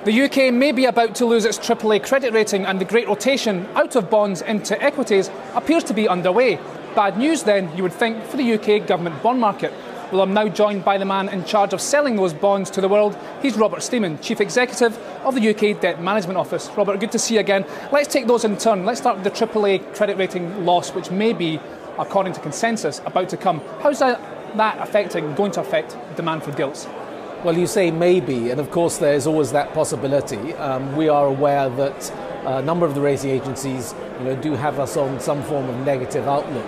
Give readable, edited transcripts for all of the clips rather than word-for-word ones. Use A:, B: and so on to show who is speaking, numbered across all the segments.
A: The UK may be about to lose its AAA credit rating, and the great rotation out of bonds into equities appears to be underway. Bad news then, you would think, for the UK government bond market. Well, I'm now joined by the man in charge of selling those bonds to the world. He's Robert Steeman, Chief Executive of the UK Debt Management Office. Robert, good to see you again. Let's take those in turn. Let's start with the AAA credit rating loss, which may be, according to consensus, about to come. How's that going to affect demand for gilts?
B: Well, you say maybe, and of course there's always that possibility. We are aware that a number of the rating agencies do have us on some form of negative outlook.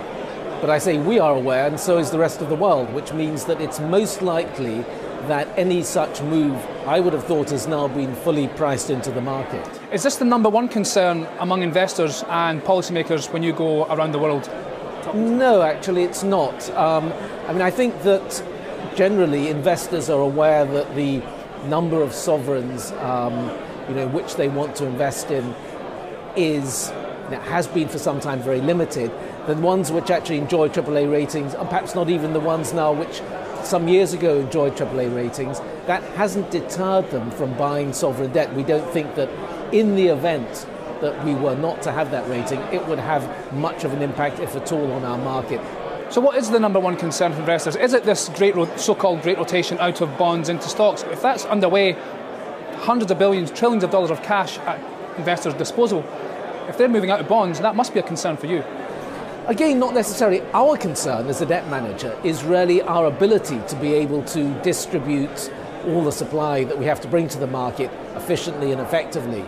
B: But I say we are aware, and so is the rest of the world, which means that it's most likely that any such move, I would have thought, has now been fully priced into the market.
A: Is this the number one concern among investors and policymakers when you go around the world?
B: No, actually it's not. I think that generally investors are aware that the number of sovereigns which they want to invest in has been for some time very limited. The ones which actually enjoy AAA ratings, and perhaps not even the ones now which some years ago enjoyed AAA ratings, that hasn't deterred them from buying sovereign debt. We don't think that in the event that we were not to have that rating, it would have much of an impact, if at all, on our market.
A: So what is the number one concern for investors? Is it this so-called great rotation out of bonds into stocks? If that's underway, hundreds of billions, trillions of dollars of cash at investors' disposal, if they're moving out of bonds, that must be a concern for you.
B: Again, not necessarily our concern as a debt manager, is really our ability to be able to distribute all the supply that we have to bring to the market efficiently and effectively.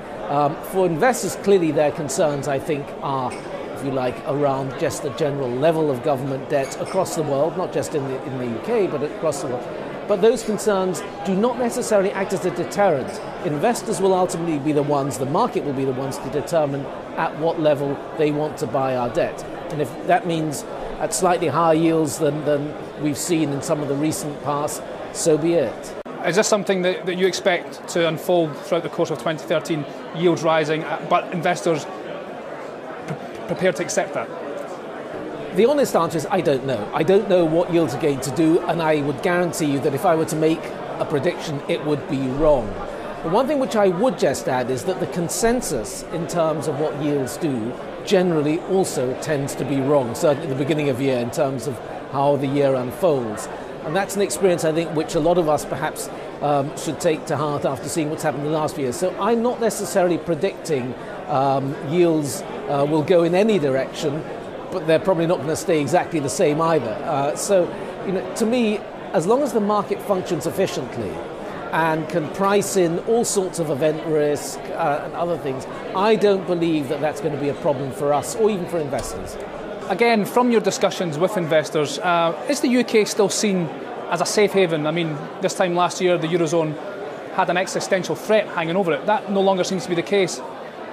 B: For investors, clearly their concerns, I think, are, if you like, around just the general level of government debt across the world, not just in the UK, but across the world. But those concerns do not necessarily act as a deterrent. Investors will ultimately be the ones, the market will be the ones to determine at what level they want to buy our debt. And if that means at slightly higher yields than we've seen in some of the recent past, so be it.
A: Is this something that you expect to unfold throughout the course of 2013, yields rising, but investors prepared to accept that?
B: The honest answer is I don't know. I don't know what yields are going to do, and I would guarantee you that if I were to make a prediction, it would be wrong. The one thing which I would just add is that the consensus in terms of what yields do generally also tends to be wrong, certainly at the beginning of the year in terms of how the year unfolds. And that's an experience, I think, which a lot of us perhaps should take to heart after seeing what's happened in the last few years. So I'm not necessarily predicting yields will go in any direction, but they're probably not going to stay exactly the same either. To me, as long as the market functions efficiently and can price in all sorts of event risk and other things, I don't believe that that's going to be a problem for us or even for investors.
A: Again, from your discussions with investors, is the UK still seen as a safe haven? I mean, this time last year, the Eurozone had an existential threat hanging over it. That no longer seems to be the case.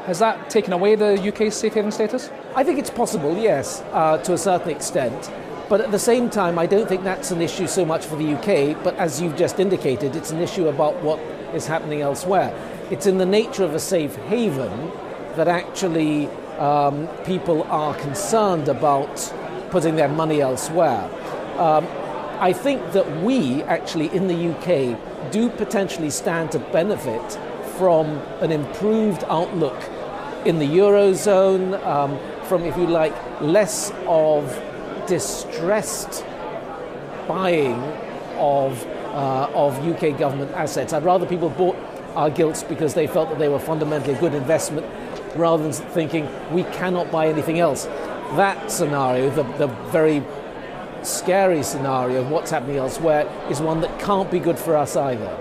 A: Has that taken away the UK's safe haven status?
B: I think it's possible, yes, to a certain extent. But at the same time, I don't think that's an issue so much for the UK, but as you've just indicated, it's an issue about what is happening elsewhere. It's in the nature of a safe haven that actually people are concerned about putting their money elsewhere. I think that we actually in the UK do potentially stand to benefit from an improved outlook in the Eurozone, from, if you like, less of distressed buying of UK government assets. I'd rather people bought our gilts because they felt that they were fundamentally a good investment rather than thinking we cannot buy anything else. That scenario, the very scary scenario of what's happening elsewhere, is one that can't be good for us either.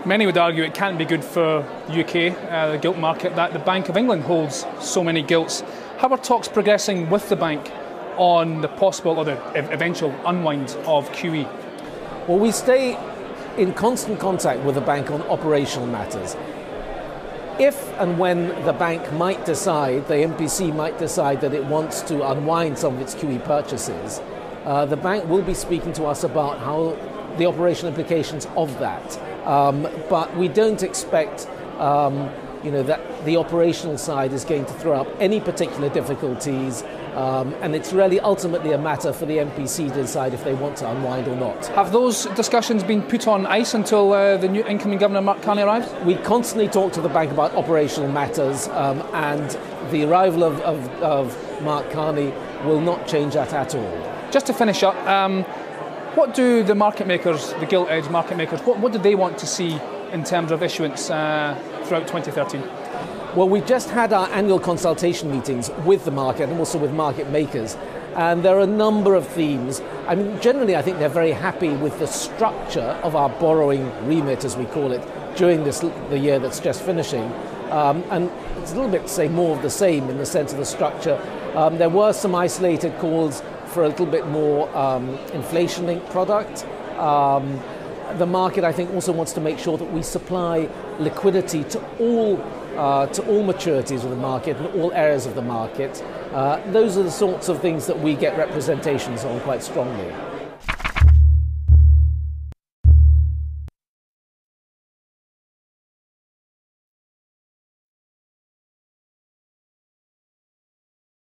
A: Many would argue it can't be good for the UK, the gilt market, that the Bank of England holds so many gilts. How are talks progressing with the bank on the possible or the eventual unwind of QE?
B: Well, we stay in constant contact with the bank on operational matters. If and when the bank might decide, the MPC might decide that it wants to unwind some of its QE purchases, the bank will be speaking to us about how the operational implications of that. But we don't expect that the operational side is going to throw up any particular difficulties, and it's really ultimately a matter for the MPC to decide if they want to unwind or not.
A: Have those discussions been put on ice until the new incoming Governor Mark Carney arrives?
B: We constantly talk to the bank about operational matters, and the arrival of Mark Carney will not change that at all.
A: Just to finish up, what do the market makers, the gilt-edge market makers, what do they want to see in terms of issuance throughout 2013?
B: Well, we just had our annual consultation meetings with the market and also with market makers, and there are a number of themes. I mean, generally I think they're very happy with the structure of our borrowing remit, as we call it, during the year that's just finishing. And it's a little bit, say, more of the same in the sense of the structure. There were some isolated calls for a little bit more inflation-linked product. The market, I think, also wants to make sure that we supply liquidity to all maturities of the market and all areas of the market. Those are the sorts of things that we get representations on quite strongly.